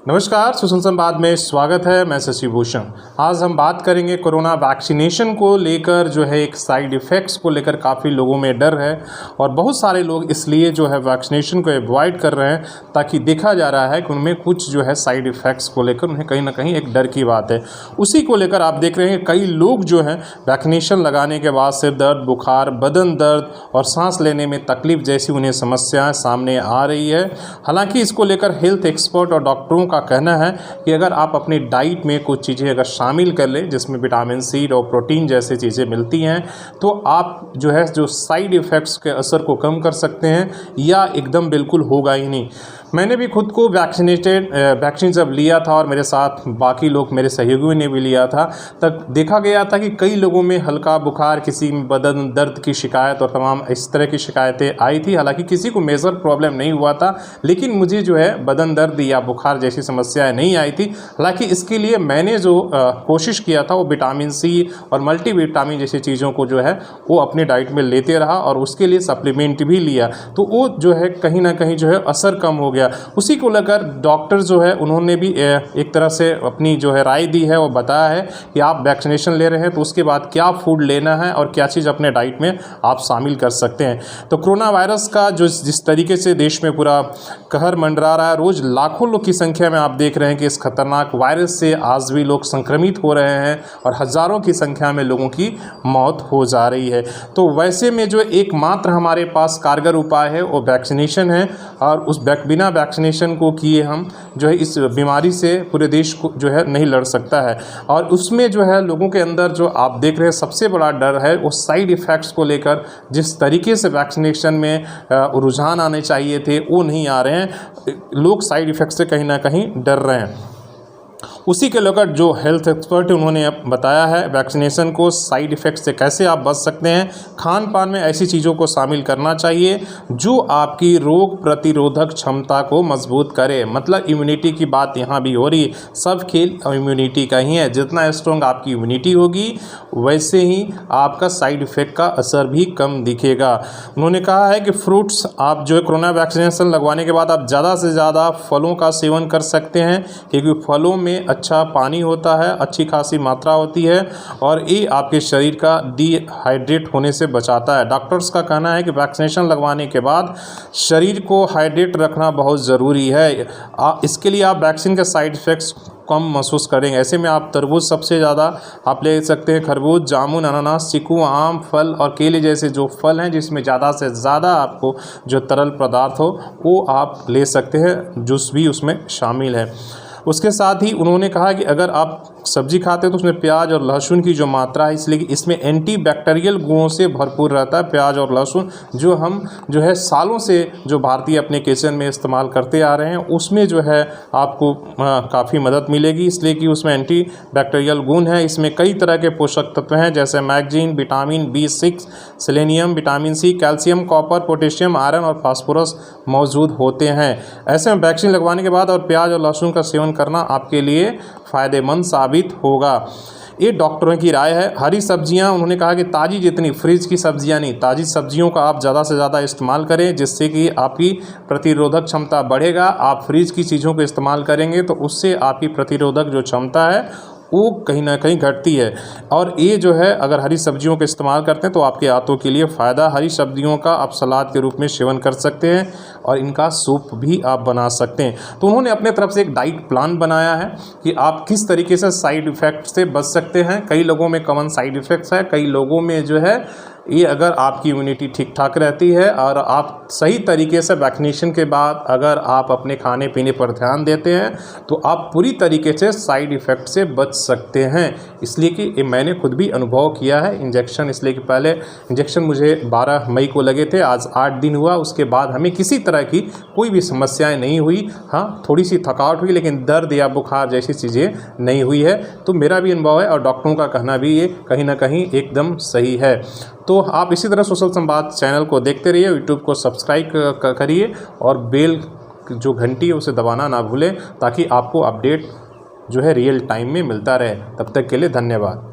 नमस्कार, सुशील संवाद में स्वागत है। मैं शशि भूषण। आज हम बात करेंगे कोरोना वैक्सीनेशन को लेकर। जो है एक साइड इफ़ेक्ट्स को लेकर काफ़ी लोगों में डर है और बहुत सारे लोग इसलिए जो है वैक्सीनेशन को अवॉइड कर रहे हैं, ताकि देखा जा रहा है कि उनमें कुछ जो है साइड इफ़ेक्ट्स को लेकर उन्हें कहीं ना कहीं एक डर की बात है। उसी को लेकर आप देख रहे हैं कई लोग जो हैं वैक्सीनेशन लगाने के बाद सिर दर्द, बुखार, बदन दर्द और सांस लेने में तकलीफ जैसी उन्हें समस्याएँ सामने आ रही है। हालाँकि इसको लेकर हेल्थ एक्सपर्ट और डॉक्टरों का कहना है कि अगर आप अपनी डाइट में कुछ चीज़ें अगर शामिल कर लें, जिसमें विटामिन सी और प्रोटीन जैसी चीज़ें मिलती हैं, तो आप जो साइड इफ़ेक्ट्स के असर को कम कर सकते हैं या एकदम बिल्कुल होगा ही नहीं। मैंने भी खुद को वैक्सीन जब लिया था और मेरे साथ बाकी लोग, मेरे सहयोगियों ने भी लिया था, तब देखा गया था कि कई लोगों में हल्का बुखार, किसी में बदन दर्द की शिकायत और तमाम इस तरह की शिकायतें आई थी। हालांकि किसी को मेजर प्रॉब्लम नहीं हुआ था, लेकिन मुझे जो है बदन दर्द या बुखार जैसी समस्याएं नहीं आई थी। हालांकि इसके लिए मैंने जो कोशिश किया था वो विटामिन सी और मल्टीविटामिन जैसी चीज़ों को जो है वो अपने डाइट में लेते रहा और उसके लिए सप्लीमेंट भी लिया, तो वो जो है कहीं ना कहीं जो है असर कम हो गया। उसी को लेकर डॉक्टर जो है उन्होंने भी एक तरह से अपनी जो है राय दी है। वो बताया है कि आप वैक्सीनेशन ले रहे हैं तो उसके बाद क्या फूड लेना है और क्या चीज़ अपने डाइट में आप शामिल कर सकते हैं। तो कोरोना वायरस का जो जिस तरीके से देश में पूरा कहर मंडरा रहा है, रोज़ लाखों लोग की संख्या में आप देख रहे हैं कि इस खतरनाक वायरस से आज भी लोग संक्रमित हो रहे हैं और हज़ारों की संख्या में लोगों की मौत हो जा रही है। तो वैसे में जो एकमात्र हमारे पास कारगर उपाय है वो वैक्सीनेशन है, और उस बिना वैक्सीनेशन को किए हम जो है इस बीमारी से पूरे देश को जो है नहीं लड़ सकता है। और उसमें जो है लोगों के अंदर जो आप देख रहे हैं सबसे बड़ा डर है वो साइड इफ़ेक्ट्स को लेकर। जिस तरीके से वैक्सीनेशन में रुझान आने चाहिए थे वो नहीं आ रहे हैं, लोग साइड इफ़ेक्ट से कहीं ना कहीं डर रहे हैं। उसी के लेकर जो हेल्थ एक्सपर्ट उन्होंने बताया है वैक्सीनेशन को साइड इफ़ेक्ट से कैसे आप बच सकते हैं। खान पान में ऐसी चीज़ों को शामिल करना चाहिए जो आपकी रोग प्रतिरोधक क्षमता को मजबूत करे। मतलब इम्यूनिटी की बात यहाँ भी हो रही है। सब खेल इम्यूनिटी का ही है। जितना स्ट्रॉन्ग आपकी इम्यूनिटी होगी वैसे ही आपका साइड इफ़ेक्ट का असर भी कम दिखेगा। उन्होंने कहा है कि फ्रूट्स, आप जो है कोरोना वैक्सीनेशन लगवाने के बाद आप ज़्यादा से ज़्यादा फलों का सेवन कर सकते हैं, क्योंकि फलों में अच्छा पानी होता है, अच्छी खासी मात्रा होती है और ये आपके शरीर का डिहाइड्रेट होने से बचाता है। डॉक्टर्स का कहना है कि वैक्सीनेशन लगवाने के बाद शरीर को हाइड्रेट रखना बहुत ज़रूरी है। इसके लिए आप वैक्सीन के साइड इफ़ेक्ट्स कम महसूस करेंगे। ऐसे में आप तरबूज सबसे ज़्यादा आप ले सकते हैं, खरबूज, जामुन, अनानास, चीकू, आम, फल और केले जैसे जो फल हैं जिसमें ज़्यादा से ज़्यादा आपको जो तरल पदार्थ हो वो आप ले सकते हैं। जूस भी उसमें शामिल है। उसके साथ ही उन्होंने कहा कि अगर आप सब्जी खाते हैं तो उसमें प्याज और लहसुन की जो मात्रा है, इसलिए कि इसमें एंटी बैक्टीरियल गुणों से भरपूर रहता है। प्याज और लहसुन जो हम जो है सालों से जो भारतीय अपने किचन में इस्तेमाल करते आ रहे हैं उसमें जो है आपको काफ़ी मदद मिलेगी, इसलिए कि उसमें एंटी बैक्टीरियल गुण है। इसमें कई तरह के पोषक तत्व हैं जैसे manganese, vitamin B6, selenium, vitamin C, calcium, copper, potassium, iron और फास्फोरस मौजूद होते हैं। ऐसे में वैक्सीन लगवाने के बाद और प्याज और लहसुन का सेवन करना आपके लिए फ़ायदेमंद साबित होगा। ये डॉक्टरों की राय है। हरी सब्जियां, उन्होंने कहा कि ताज़ी, जितनी फ्रिज की सब्जियां नहीं, ताज़ी सब्जियों का आप ज़्यादा से ज़्यादा इस्तेमाल करें, जिससे कि आपकी प्रतिरोधक क्षमता बढ़ेगा। आप फ्रिज की चीज़ों को इस्तेमाल करेंगे तो उससे आपकी प्रतिरोधक जो क्षमता है वो कहीं ना कहीं घटती है। और ये जो है अगर हरी सब्जियों का इस्तेमाल करते हैं तो आपके आंतों के लिए फ़ायदा। हरी सब्जियों का आप सलाद के रूप में सेवन कर सकते हैं और इनका सूप भी आप बना सकते हैं। तो उन्होंने अपने तरफ से एक डाइट प्लान बनाया है कि आप किस तरीके से साइड इफ़ेक्ट से बच सकते हैं। कई लोगों में कॉमन साइड इफ़ेक्ट्स है, कई लोगों में जो है ये अगर आपकी इम्यूनिटी ठीक ठाक रहती है और आप सही तरीके से वैक्सीनेशन के बाद अगर आप अपने खाने पीने पर ध्यान देते हैं तो आप पूरी तरीके से साइड इफ़ेक्ट से बच सकते हैं। इसलिए कि ये मैंने खुद भी अनुभव किया है इंजेक्शन, इसलिए कि पहले इंजेक्शन मुझे 12 मई को लगे थे, आज 8 दिन हुआ। उसके बाद हमें किसी तरह की कोई भी समस्याएं नहीं हुई। हाँ, थोड़ी सी थकावट हुई लेकिन दर्द या बुखार जैसी चीज़ें नहीं हुई है। तो मेरा भी अनुभव है और डॉक्टरों का कहना भी ये कहीं ना कहीं एकदम सही है। तो आप इसी तरह सोशल संवाद चैनल को देखते रहिए, यूट्यूब को सब्सक्राइब करिए और बेल जो घंटी है उसे दबाना ना भूलें, ताकि आपको अपडेट जो है रियल टाइम में मिलता रहे। तब तक के लिए धन्यवाद।